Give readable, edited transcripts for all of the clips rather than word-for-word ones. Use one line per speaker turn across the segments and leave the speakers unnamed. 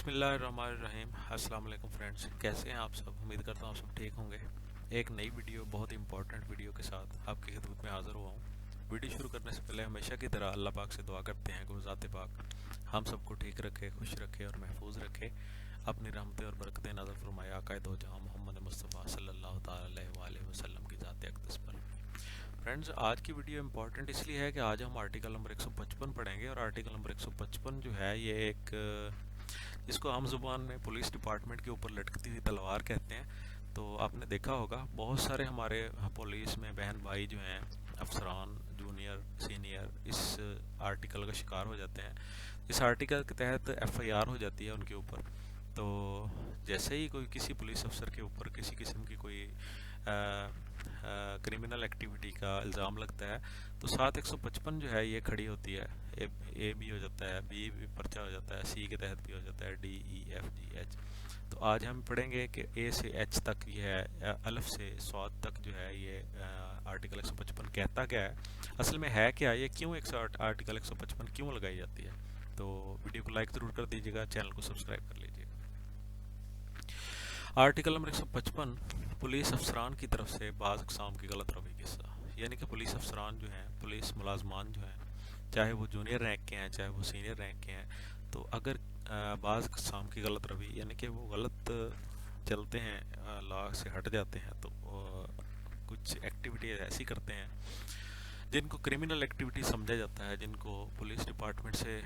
बिस्मिल्लाहिर्रहमानिर्रहीम। अस्सलाम वालेकुम फ्रेंड्स, कैसे हैं आप सब? उम्मीद करता हूँ आप सब ठीक होंगे। एक नई वीडियो, बहुत इंपॉर्टेंट वीडियो के साथ आपकी खिदमत में हाज़िर हुआ हूँ। वीडियो शुरू करने से पहले हमेशा की तरह अल्लाह पाक से दुआ करते हैं कि वो ज़ात पाक हम सबको ठीक रखे, खुश रखे और महफूज रखे। अपनी रहमतें और बरकतें नाज़िल फरमाए आक़ाए दो जहां मोहम्मद मुस्तफ़ा सल्लल्लाहु ताला अलैहि वसल्लम की ज़ात अक़दस पर। फ्रेंड्स, आज की वीडियो इंपॉर्टेंट इसलिए है कि आज हम आर्टिकल नंबर 155 पढ़ेंगे और आर्टिकल नंबर 155 जो है ये एक जिसको आम ज़ुबान में पुलिस डिपार्टमेंट के ऊपर लटकती हुई तलवार कहते हैं। तो आपने देखा होगा बहुत सारे हमारे पुलिस में बहन भाई जो हैं, अफसरान, जूनियर, सीनियर, इस आर्टिकल का शिकार हो जाते हैं। इस आर्टिकल के तहत एफआईआर हो जाती है उनके ऊपर। तो जैसे ही कोई किसी पुलिस अफसर के ऊपर किसी किस्म की कोई क्रिमिनल एक्टिविटी का इल्ज़ाम लगता है तो 7155 जो है ये खड़ी होती है। ए भी हो जाता है, बी भी पर्चा हो जाता है, सी के तहत भी हो जाता है, D E F G H. तो आज हम पढ़ेंगे कि ए से एच तक ये है, अलफ से स्वाद तक जो है ये आर्टिकल 155 कहता क्या है, असल में है क्या, ये क्यों आर्टिकल 155 क्यों लगाई जाती है। तो वीडियो को लाइक ज़रूर कर दीजिएगा, चैनल को सब्सक्राइब कर लीजिएगा। आर्टिकल नंबर 155 पुलिस अफसरान की तरफ से बाज़ अक़साम की गलत रवैये की सज़ा। यानी कि पुलिस अफसरान जो हैं, पुलिस मुलाजमान जो हैं, चाहे वो जूनियर रैंक के हैं चाहे वो सीनियर रैंक के हैं, तो अगर बाज़ अक़साम की गलत रवैये यानी कि वो गलत चलते हैं, लॉ से हट जाते हैं, तो कुछ एक्टिविटीज़ ऐसी करते हैं जिनको क्रिमिनल एक्टिविटी समझा जाता है, जिनको पुलिस डिपार्टमेंट से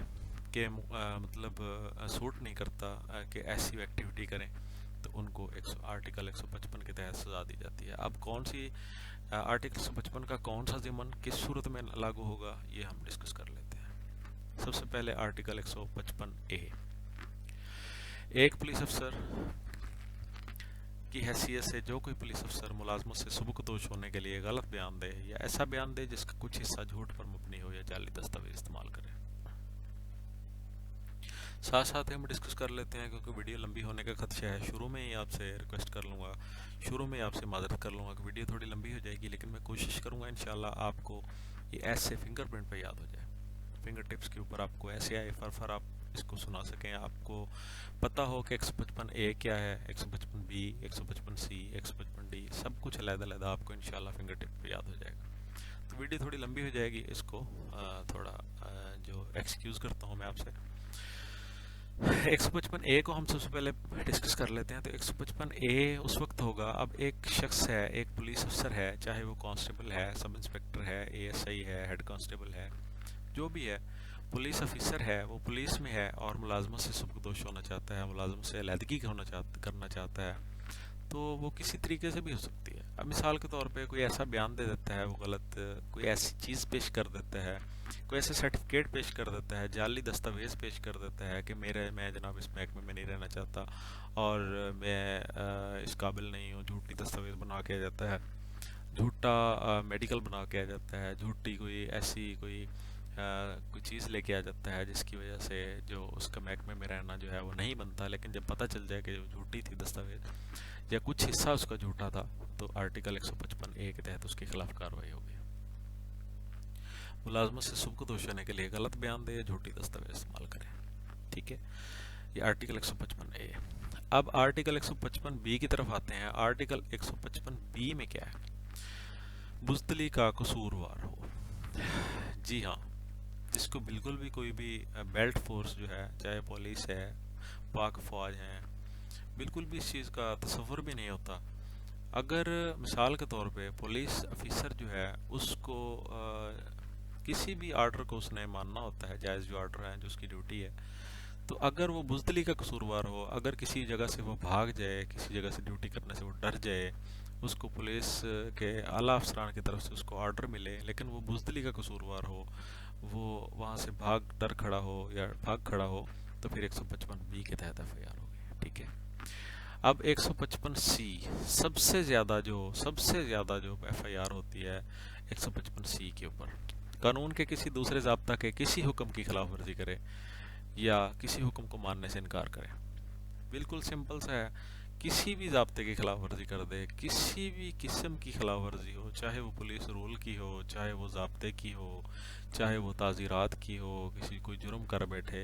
के मतलब सूट नहीं करता कि ऐसी एक्टिविटी करें, तो उनको आर्टिकल 155 के तहत सज़ा दी जाती है। अब कौन सी आर्टिकल 155 का कौन सा ज़िमन किस सूरत में लागू होगा ये हम डिस्कस कर लेते हैं। सबसे पहले आर्टिकल 155A। एक पुलिस अफसर की हैसियत से जो कोई पुलिस अफसर मुलाजमत से सुबुकदोश होने के लिए गलत बयान दे या ऐसा बयान दे जिसका कुछ हिस्सा झूठ पर मबनी हो या जाली दस्तावेज इस्तेमाल करे। साथ साथ हम डिस्कस कर लेते हैं क्योंकि वीडियो लंबी होने का खदशा है। शुरू में ही आपसे रिक्वेस्ट कर लूँगा, शुरू में आपसे माजरत कर लूँगा कि वीडियो थोड़ी लंबी हो जाएगी, लेकिन मैं कोशिश करूँगा इंशाल्लाह आपको ये ऐसे फिंगरप्रिंट पे याद हो जाए, फिंगर टिप्स के ऊपर आपको ऐसे आए फर आप इसको सुना सकें, आपको पता हो कि 155A क्या है, 155B, 155C, 155D, सब कुछ अलग-अलग आपको इंशाल्लाह फिंगर टिप पे याद हो जाएगा। तो वीडियो थोड़ी लंबी हो जाएगी, इसको थोड़ा जो एक्सक्यूज़ करता हूँ मैं आपसे। 155A को हम सबसे पहले डिस्कस कर लेते हैं। तो 155A उस वक्त होगा, अब एक शख्स है, एक पुलिस अफसर है, चाहे वो कांस्टेबल है, सब इंस्पेक्टर है, ASI है, हेड कांस्टेबल है, जो भी है, पुलिस ऑफिसर है, वो पुलिस में है और मुलाजमत से सुबकदोश होना चाहता है, मुलाजमत से अलहदगी करना चाहता है, तो वो किसी तरीके से भी हो सकती है। अब मिसाल के तौर पे कोई ऐसा बयान दे देता है, वो गलत कोई ऐसी चीज़ पेश कर देता है, कोई ऐसा सर्टिफिकेट पेश कर देता है, जाली दस्तावेज़ पेश कर देता है कि मैं जनाब इस महकमे में नहीं रहना चाहता और मैं इस काबिल नहीं हूँ, झूठी दस्तावेज़ बना के आ जाता है, झूठा मेडिकल बना के आ जाता है, झूठी कोई ऐसी कोई चीज़ लेके आ जाता है जिसकी वजह से जो उसका महकमे में रहना जो है वो नहीं बनता, लेकिन जब पता चल जाए कि जो झूठी थी दस्तावेज या कुछ हिस्सा उसका झूठा था, तो आर्टिकल 155A के तहत उसके खिलाफ कार्रवाई होगी। मुलाजमत से सुबकदोश होने के लिए गलत बयान दे, झूठी दस्तावेज इस्तेमाल करें, ठीक है। ये आर्टिकल 155A। अब आर्टिकल 155B की तरफ आते हैं। आर्टिकल 155B में क्या है? बुज़दिली का कसूरवार हो। जी हाँ, जिसको बिल्कुल भी कोई भी बेल्ट फोर्स जो है, चाहे पुलिस है, पाक फौज है, बिल्कुल भी इस चीज़ का तसव्वुर भी नहीं होता। अगर मिसाल के तौर पे पुलिस ऑफिसर जो है उसको किसी भी आर्डर को उसने मानना होता है, जायज़ जो आर्डर है, जो उसकी ड्यूटी है, तो अगर वो बुज़दिली का कसूरवार हो, अगर किसी जगह से वो भाग जाए, किसी जगह से ड्यूटी करने से वो डर जाए, उसको पुलिस के आला अफसरान की तरफ से उसको आर्डर मिले, लेकिन वो बुज़दिली का कसूरवार हो, वो वहाँ से भाग खड़ा हो, तो फिर 155B के तहत एफआईआर होगी, ठीक है। अब 155C सबसे ज़्यादा जो एफआईआर होती है 155C के ऊपर, कानून के किसी दूसरे ज़ाब्ता के किसी हुक्म की खिलाफ वर्जी करे या किसी हुक्म को मानने से इनकार करे। बिल्कुल सिंपल सा है, किसी भी ज़ाब्ते की खिलाफ वर्जी कर दे, किसी भी किस्म की खिलाफ वर्जी हो, चाहे वो पुलिस रूल की हो, चाहे वो ज़ाब्ते की हो, चाहे वो ताज़ीरात की हो, किसी कोई जुर्म कर बैठे,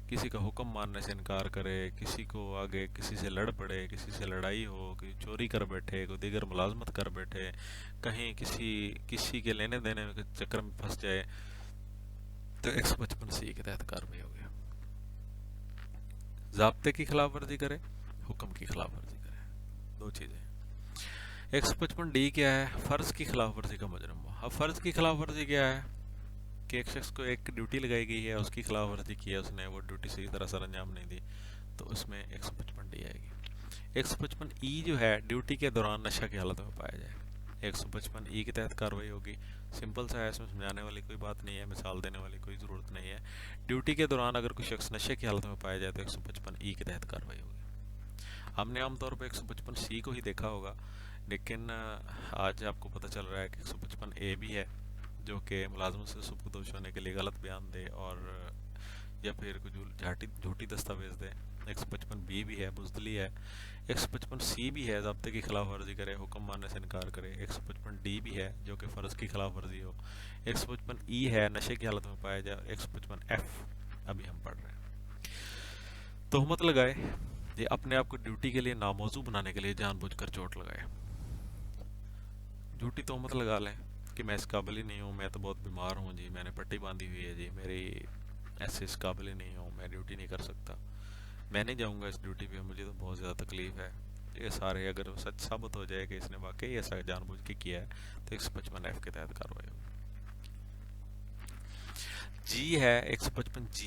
किसी का हुक्म मानने से इनकार करे, किसी को आगे किसी से लड़ पड़े, किसी से लड़ाई हो, कोई चोरी कर बैठे, कोई दीगर मुलाजमत कर बैठे, कहीं किसी किसी के लेने देने के चक्कर में फंस जाए, तो 155C के तहत कार्रवाई होगी। ज़ाब्ते की खिलाफ वर्जी करे, हुक्म की खिलाफ वर्जी करे, दो चीज़ें। 155D क्या है? फ़र्ज़ की खिलाफ वर्जी का मुजरम हुआ। अब फ़र्ज़ की खिलाफ वर्जी क्या है कि एक शख्स को एक ड्यूटी लगाई गई है, उसकी खिलाफ वर्जी की है उसने, वो ड्यूटी सही तरह सर अंजाम नहीं दी, तो उसमें 155D आएगी। 155E जो है ड्यूटी के दौरान नशा की हालत में पाया जाए, 155E के तहत कार्रवाई होगी। सिंपल सा है, इसमें समझाने वाली कोई बात नहीं है, मिसाल देने वाली कोई ज़रूरत नहीं है। ड्यूटी के दौरान अगर कोई शख्स नशे की हालत में पाया जाए तो 155E के तहत कार्रवाई होगी। हमने आमतौर पर 155C को ही देखा होगा, लेकिन आज आपको पता चल रहा है कि 155A भी है, जो कि मुलाजमत से सुपुर्दोश होने के लिए गलत बयान दे और या फिर कोई झूठी दस्तावेज दे। 155B भी है, बुज़दिली है। 155C भी है, ज़ाब्ते की खिलाफ वर्जी करे, हुक्म मानने से इनकार करे। 155D भी है, जो कि फ़र्ज़ की खिलाफ वर्जी हो। 155E है, नशे की हालत में पाया जाए। 155F अभी हम पढ़ रहे हैं। तोहमत लगाए, ये अपने आप को ड्यूटी के लिए नामौजू बनाने के लिए जानबूझकर चोट लगाए। झूठी तोहमत लगा लें कि मैं इस काबिल ही नहीं हूँ, मैं तो बहुत बीमार हूँ जी, मैंने पट्टी बांधी हुई है जी, मेरी ऐसे इस काबिल ही नहीं हूँ, मैं ड्यूटी नहीं कर सकता, मैं नहीं जाऊँगा इस ड्यूटी पे, मुझे तो बहुत ज़्यादा तकलीफ़ है। ये सारे अगर सच साबित हो जाए कि इसने वाकई ऐसा जानबूझ के किया है तो 155F के तहत कार्रवाई होगी। जी है 155G,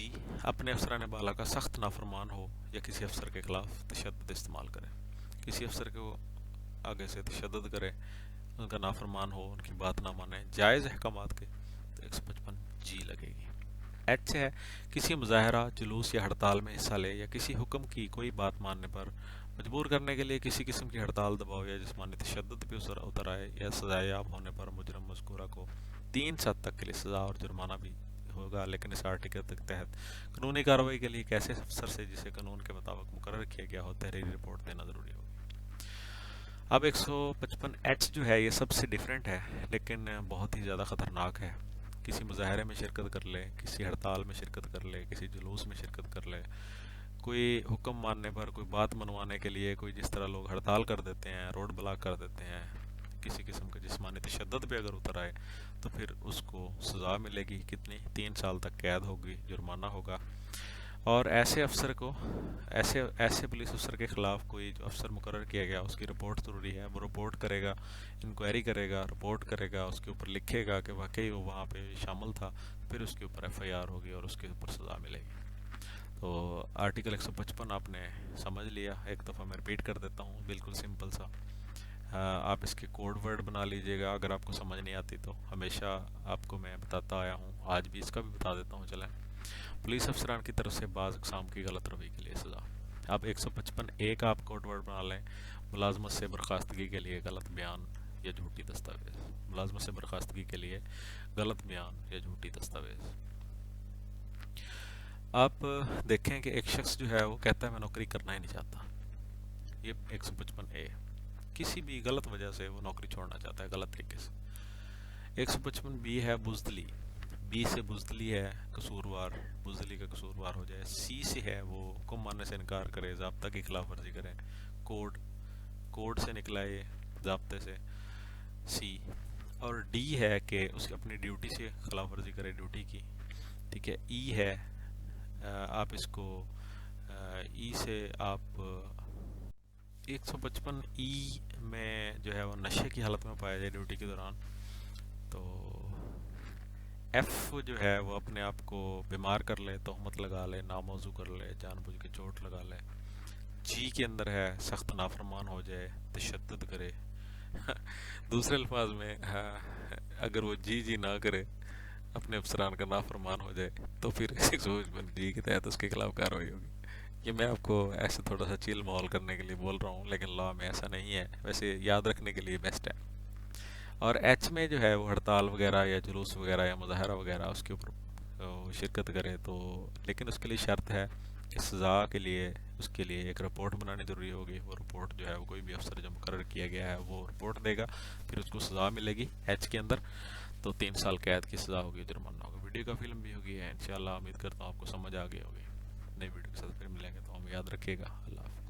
अपने अफसरान बाला का सख्त नाफरमान हो या किसी अफसर के खिलाफ तशद्दुद इस्तेमाल करे, किसी अफसर को आगे से तशद्दुद करे, उनका नाफरमान हो, उनकी बात ना माने जायज़ अहकामात के, तो 155G लगेगी। एच है किसी मुजाहरा, जुलूस या हड़ताल में हिस्सा ले या किसी हुक्म की कोई बात मानने पर मजबूर करने के लिए किसी किस्म की हड़ताल, दबाव या जिस्मानी तशद्दुद पे उतर आए या सजायाब होने पर मुजरम मज़कूरा को 3 साल तक के लिए सज़ा और जुर्माना भी होगा। लेकिन इस आर्टिकल के तहत कानूनी कार्रवाई के लिए एक ऐसे अफसर से जिसे कानून के मुताबिक मुकर्रर किया गया हो तहरीरी रिपोर्ट देना ज़रूरी होगी। अब 155H जो है ये सबसे डिफरेंट है, लेकिन बहुत ही ज़्यादा ख़तरनाक है। किसी मुजाहरे में शिरकत कर ले, किसी हड़ताल में शिरकत कर ले, किसी जुलूस में शिरकत कर ले, कोई हुक्म मानने पर, कोई बात मनवाने के लिए, कोई जिस तरह लोग हड़ताल कर देते हैं, रोड ब्लॉक कर देते हैं, किसी किस्म के जिस्मानी तशद्दुद पे अगर उतर आए तो फिर उसको सज़ा मिलेगी। कितनी? 3 साल तक कैद होगी, जुर्माना होगा। और ऐसे अफसर को, ऐसे पुलिस अफसर के ख़िलाफ़ कोई जो अफसर मुकर्रर किया गया उसकी रिपोर्ट ज़रूरी है। वो रिपोर्ट करेगा, इंक्वायरी करेगा, रिपोर्ट करेगा, उसके ऊपर लिखेगा कि वाकई वो वहाँ पे शामिल था, फिर उसके ऊपर FIR होगी और उसके ऊपर सज़ा मिलेगी। तो आर्टिकल 155 आपने समझ लिया, एक दफ़ा मैं रिपीट कर देता हूँ, बिल्कुल सिंपल सा। आप इसके कोड वर्ड बना लीजिएगा, अगर आपको समझ नहीं आती तो हमेशा आपको मैं बताता आया हूँ, आज भी इसका भी बता देता हूँ। चलें, पुलिस अफसरान की तरफ से बाज़ अक़साम की गलत रवैये के लिए सज़ा। आप 155A का आप कोड वर्ड बना लें, मुलाजमत से बर्खास्तगी के लिए गलत बयान या झूठी दस्तावेज़। मुलाजमत से बर्खास्तगी के लिए गलत बयान या झूठी दस्तावेज़। आप देखें कि एक शख्स जो है वो कहता है मैं नौकरी करना ही नहीं चाहता, ये 155A, किसी भी गलत वजह से वो नौकरी छोड़ना चाहता है, गलत तरीके से। 155B है बुज़दिली, B से बुज़दिली है कसूरवार, बुज़दिली का कसूरवार हो जाए। C से है वो हुक्म मानने से इनकार करे, ज़ाब्ता की खिलाफ वर्जी करे, कोड से निकला ये ज़ाब्ते से C। और D है कि उसकी अपनी ड्यूटी से खिलाफ वर्जी करे, ड्यूटी की, ठीक है। E है आप इसको E से आप 155E में जो है वो नशे की हालत में पाया जाए ड्यूटी के दौरान, तो F जो है वो अपने आप को बीमार कर ले, तोहमत लगा ले, नामौजू कर ले, जानबूझ के चोट लगा ले। G के अंदर है सख्त नाफरमान हो जाए, तशद्दुद करे। दूसरे अल्फाज में अगर वो जी ना करे, अपने अफसरान का नाफरमान हो जाए, तो फिर 155G के तहत उसके खिलाफ कार्रवाई होगी। ये मैं आपको ऐसे थोड़ा सा चिल माहौल करने के लिए बोल रहा हूँ, लेकिन लॉ में ऐसा नहीं है, वैसे याद रखने के लिए बेस्ट है। और H में जो है वो हड़ताल वगैरह या जुलूस वगैरह या मुजाहरा वगैरह उसके ऊपर शिरकत करे, तो लेकिन उसके लिए शर्त है कि सज़ा के लिए उसके लिए एक रिपोर्ट बनानी ज़रूरी होगी। वो रिपोर्ट जो है वो कोई भी अफसर जो मुकर्रर किया गया है वो रिपोर्ट देगा, फिर उसको सज़ा मिलेगी H के अंदर, तो 3 साल कैद की सज़ा होगी, जुर्माना होगा। वीडियो काफ़ी लंबी होगी है, इंशाल्लाह उम्मीद करता हूँ आपको समझ आ गई होगी। नई वीडियो के साथ फिर मिलेंगे, तो हम याद रखिएगा। अल्लाह हाफ़िज़।